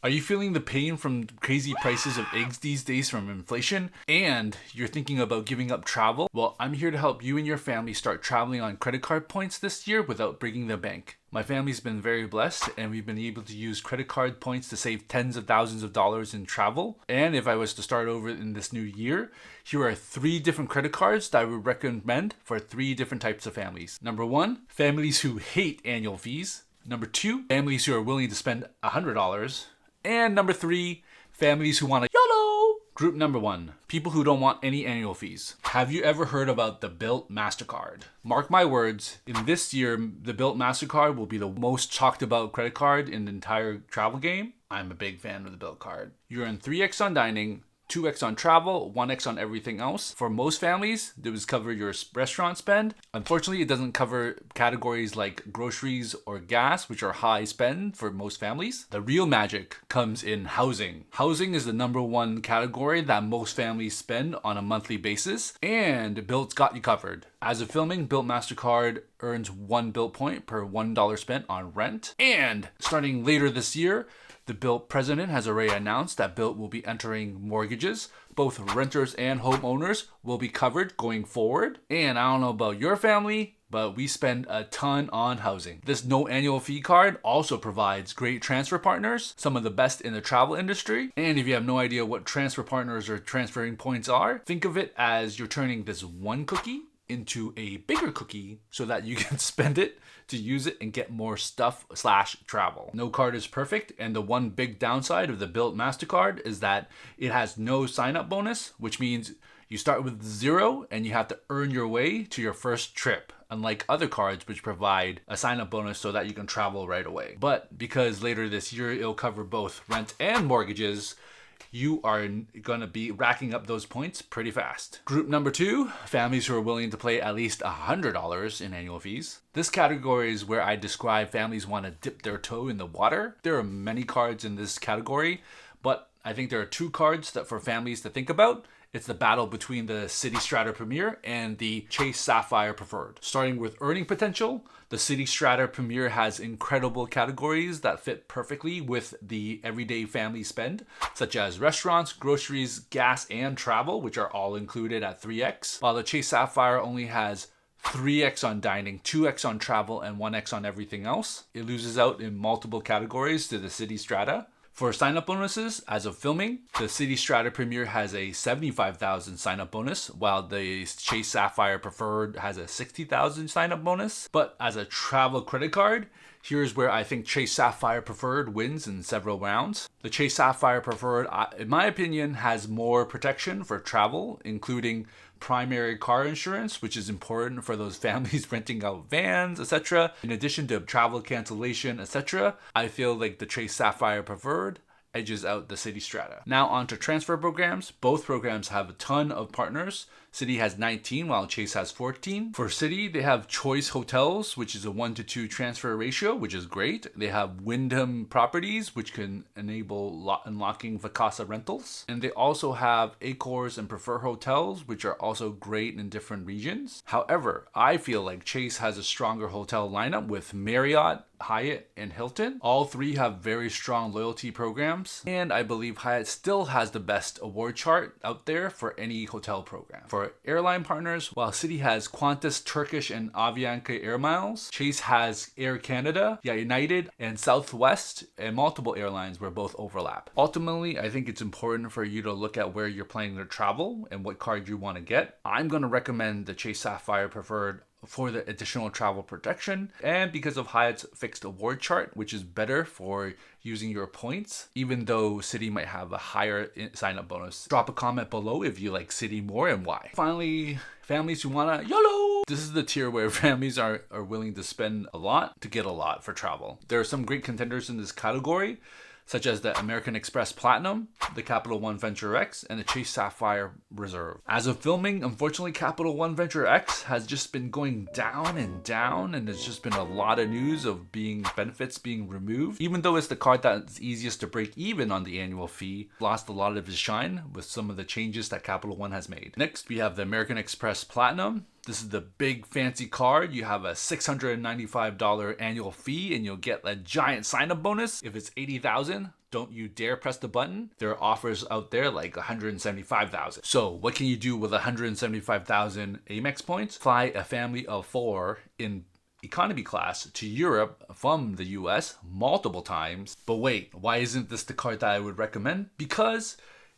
Are you feeling the pain from crazy prices of eggs these days from inflation? And you're thinking about giving up travel? Well, I'm here to help you and your family start traveling on credit card points this year without breaking the bank. My family's been very blessed and we've been able to use credit card points to save tens of thousands of dollars in travel. And if I was to start over in this new year, here are 3 different credit cards that I would recommend for 3 different types of families. Number 1, families who hate annual fees. Number 2, families who are willing to spend $100. And number 3, families who want to YOLO. Group number 1, people who don't want any annual fees. Have you ever heard about the Bilt MasterCard? Mark my words, in this year, the Bilt MasterCard will be the most talked about credit card in the entire travel game. I'm a big fan of the Bilt card. You earn 3x on dining, 2x on travel, 1x on everything else. For most families, it would cover your restaurant spend. Unfortunately, it doesn't cover categories like groceries or gas, which are high spend for most families. The real magic comes in housing. Housing is the number 1 category that most families spend on a monthly basis, and Bilt's got you covered. As of filming, Bilt MasterCard earns 1 Bilt point per $1 spent on rent. And starting later this year, the Bilt president has already announced that Bilt will be entering mortgages. Both renters and homeowners will be covered going forward. And I don't know about your family, but we spend a ton on housing. This no annual fee card also provides great transfer partners, some of the best in the travel industry. And if you have no idea what transfer partners or transferring points are, think of it as you're turning this one cookie into a bigger cookie so that you can spend it to use it and get more stuff/travel. No card is perfect, and the one big downside of the Bilt MasterCard is that it has no sign-up bonus, which means you start with 0 and you have to earn your way to your first trip, unlike other cards which provide a sign-up bonus so that you can travel right away. But because later this year it'll cover both rent and mortgages, you are going to be racking up those points pretty fast. Group number 2, families who are willing to pay at least $100 in annual fees. This category is where I describe families want to dip their toe in the water. There are many cards in this category, but I think there are 2 cards that for families to think about. It's the battle between the City Strata Premier and the Chase Sapphire Preferred. Starting with earning potential, the City Strata Premier has incredible categories that fit perfectly with the everyday family spend, such as restaurants, groceries, gas, and travel, which are all included at 3x, while the Chase Sapphire only has 3x on dining, 2x on travel, and 1x on everything else. It loses out in multiple categories to the City Strata. For sign-up bonuses, as of filming, the City Strata Premier has a $75,000 sign-up bonus, while the Chase Sapphire Preferred has a $60,000 sign-up bonus. But as a travel credit card, here's where I think Chase Sapphire Preferred wins in several rounds. The Chase Sapphire Preferred, in my opinion, has more protection for travel, including primary car insurance, which is important for those families renting out vans, etc. In addition to travel cancellation, etc., I feel like the Chase Sapphire Preferred edges out the City Strata. Now on to transfer programs. Both programs have a ton of partners. City has 19 while Chase has 14. For City, they have Choice Hotels, which is a 1-to-2 transfer ratio, which is great. They have Wyndham Properties, which can enable unlocking Vacasa rentals. And they also have Accors and Prefer Hotels, which are also great in different regions. However, I feel like Chase has a stronger hotel lineup with Marriott, Hyatt, and Hilton. All 3 have very strong loyalty programs, and I believe Hyatt still has the best award chart out there for any hotel program. For airline partners, while City has Qantas, Turkish, and Avianca Air Miles, Chase has Air Canada, United, and Southwest, and multiple airlines where both overlap. Ultimately, I think it's important for you to look at where you're planning to travel and what card you want to get. I'm going to recommend the Chase Sapphire Preferred for the additional travel protection and because of Hyatt's fixed award chart, which is better for using your points, even though City might have a higher sign-up bonus. Drop a comment below if you like City more and why. Finally, families who want to YOLO! This is the tier where families are willing to spend a lot to get a lot for travel. There are some great contenders in this category, such as the American Express Platinum, the Capital One Venture X, and the Chase Sapphire Reserve. As of filming, unfortunately, Capital One Venture X has just been going down, and there's just been a lot of news of benefits being removed. Even though it's the card that's easiest to break even on the annual fee, lost a lot of its shine with some of the changes that Capital One has made. Next, we have the American Express Platinum. This is the big fancy card. You have a $695 annual fee and you'll get a giant sign-up bonus if it's $80,000. don't you dare press the button. There are offers out there like 175,000. So what can you do with 175,000 Amex points? Fly a family of 4 in economy class to Europe from the US multiple times. But wait, why isn't this the card that I would recommend? Because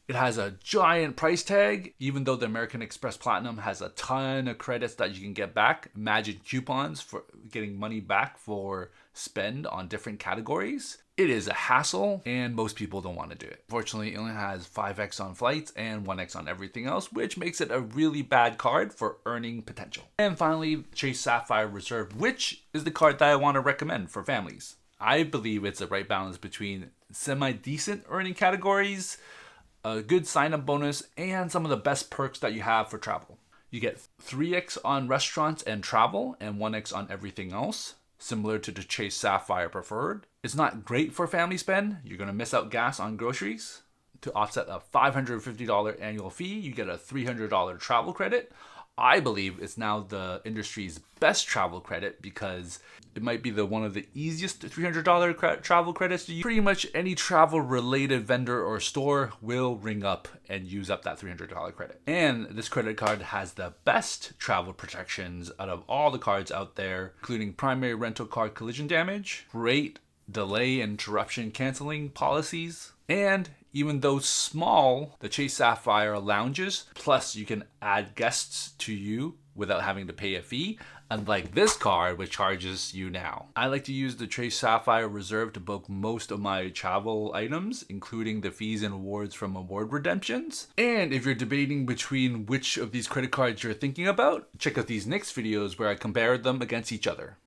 it has a giant price tag. Even though the American Express Platinum has a ton of credits that you can get back, imagine coupons for getting money back for spend on different categories. It is a hassle and most people don't want to do it. Fortunately, it only has 5x on flights and 1x on everything else, which makes it a really bad card for earning potential. And finally, Chase Sapphire Reserve, which is the card that I want to recommend for families. I believe it's the right balance between semi-decent earning categories, a good sign-up bonus, and some of the best perks that you have for travel. You get 3x on restaurants and travel and 1x on everything else, similar to the Chase Sapphire Preferred. It's not great for family spend. You're going to miss out gas on groceries. To offset a $550 annual fee, you get a $300 travel credit. I believe it's now the industry's best travel credit because it might be the one of the easiest $300 travel credits to use. Pretty much any travel related vendor or store will ring up and use up that $300 credit. And this credit card has the best travel protections out of all the cards out there, including primary rental car collision damage, rate, delay, and interruption canceling policies, and even though small, the Chase Sapphire lounges, plus you can add guests to you without having to pay a fee, unlike this card, which charges you now. I like to use the Chase Sapphire Reserve to book most of my travel items, including the fees and awards from award redemptions. And if you're debating between which of these credit cards you're thinking about, check out these next videos where I compare them against each other.